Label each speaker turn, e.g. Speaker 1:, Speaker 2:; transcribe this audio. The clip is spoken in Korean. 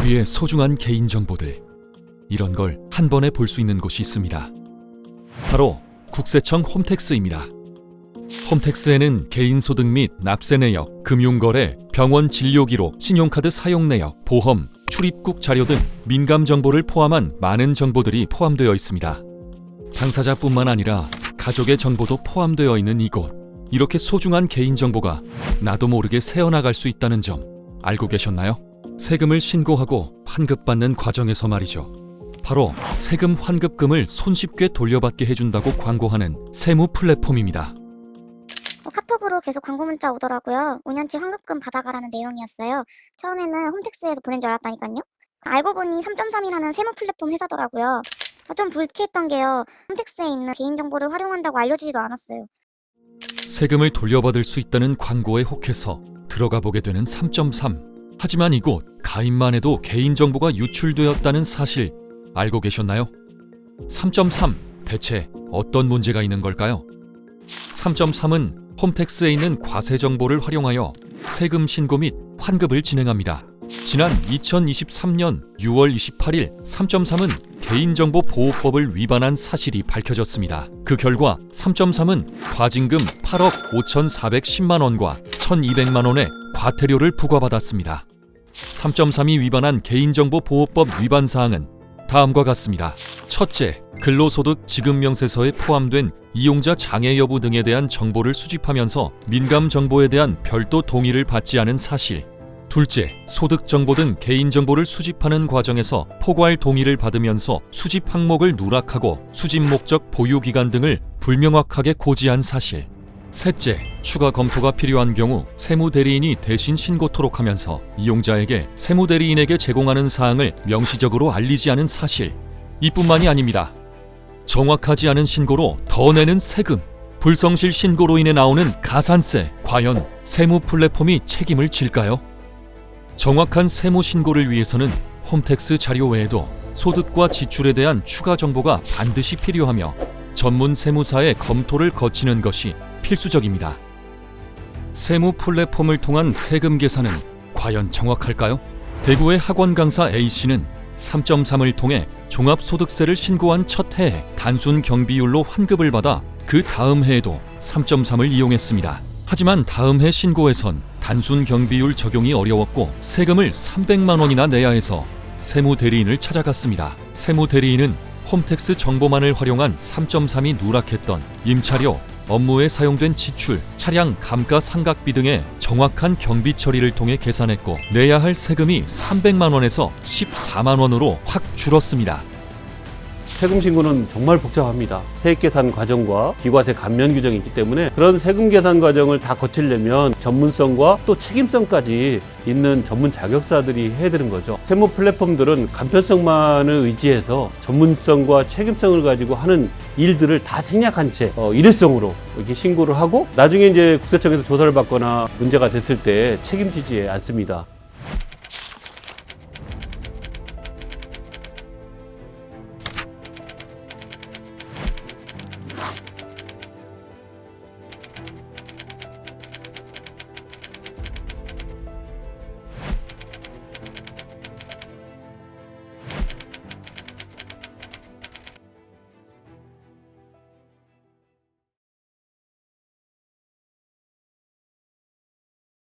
Speaker 1: 우리의 소중한 개인정보들, 이런 걸 한 번에 볼 수 있는 곳이 있습니다. 바로 국세청 홈택스입니다. 홈택스에는 개인소득 및 납세 내역, 금융거래, 병원 진료기록, 신용카드 사용 내역, 보험, 출입국 자료 등 민감 정보를 포함한 많은 정보들이 포함되어 있습니다. 당사자뿐만 아니라 가족의 정보도 포함되어 있는 이곳. 이렇게 소중한 개인정보가 나도 모르게 새어나갈 수 있다는 점 알고 계셨나요? 세금을 신고하고 환급받는 과정에서 말이죠. 바로 세금 환급금을 손쉽게 돌려받게 해준다고 광고하는 세무 플랫폼입니다.
Speaker 2: 카톡으로 계속 광고 문자 오더라고요. 5년치 환급금 받아가라는 내용이었어요. 처음에는 홈택스에서 보낸 줄 알았다니까요. 알고 보니 3.3이라는 세무 플랫폼 회사더라고요. 좀 불쾌했던 게요. 홈택스에 있는 개인정보를 활용한다고 알려주지도 않았어요.
Speaker 1: 세금을 돌려받을 수 있다는 광고에 혹해서 들어가 보게 되는 3.3. 하지만 이곳 가입만 해도 개인정보가 유출되었다는 사실 알고 계셨나요? 3.3. 대체 어떤 문제가 있는 걸까요? 3.3은 홈택스에 있는 과세 정보를 활용하여 세금 신고 및 환급을 진행합니다. 지난 2023년 6월 28일 3.3은 개인정보보호법을 위반한 사실이 밝혀졌습니다. 그 결과 3.3은 과징금 8억 5,410만 원과 1,200만 원의 과태료를 부과받았습니다. 3.3이 위반한 개인정보보호법 위반 사항은 다음과 같습니다. 첫째, 근로소득 지급명세서에 포함된 이용자 장애 여부 등에 대한 정보를 수집하면서 민감 정보에 대한 별도 동의를 받지 않은 사실. 둘째, 소득 정보 등 개인정보를 수집하는 과정에서 포괄 동의를 받으면서 수집 항목을 누락하고 수집 목적, 보유 기간 등을 불명확하게 고지한 사실. 셋째, 추가 검토가 필요한 경우 세무대리인이 대신 신고토록 하면서 이용자에게 세무대리인에게 제공하는 사항을 명시적으로 알리지 않은 사실. 이뿐만이 아닙니다. 정확하지 않은 신고로 더 내는 세금, 불성실 신고로 인해 나오는 가산세, 과연 세무 플랫폼이 책임을 질까요? 정확한 세무 신고를 위해서는 홈택스 자료 외에도 소득과 지출에 대한 추가 정보가 반드시 필요하며 전문 세무사의 검토를 거치는 것이 필수적입니다. 세무 플랫폼을 통한 세금 계산은 과연 정확할까요? 대구의 학원 강사 A씨는 3.3을 통해 종합소득세를 신고한 첫 해에 단순 경비율로 환급을 받아 그 다음 해에도 3.3을 이용했습니다. 하지만 다음 해 신고에선 단순 경비율 적용이 어려웠고 세금을 300만 원이나 내야 해서 세무대리인을 찾아갔습니다. 세무대리인은 홈택스 정보만을 활용한 3.3이 누락했던 임차료, 업무에 사용된 지출, 차량 감가상각비 등의 정확한 경비 처리를 통해 계산했고 내야 할 세금이 300만 원에서 14만 원으로 확 줄었습니다.
Speaker 3: 세금 신고는 정말 복잡합니다. 세액 계산 과정과 비과세 감면 규정이 있기 때문에 그런 세금 계산 과정을 다 거치려면 전문성과 또 책임성까지 있는 전문 자격사들이 해야 되는 거죠. 세무 플랫폼들은 간편성만을 의지해서 전문성과 책임성을 가지고 하는 일들을 다 생략한 채 일회성으로 이렇게 신고를 하고 나중에 이제 국세청에서 조사를 받거나 문제가 됐을 때 책임지지 않습니다.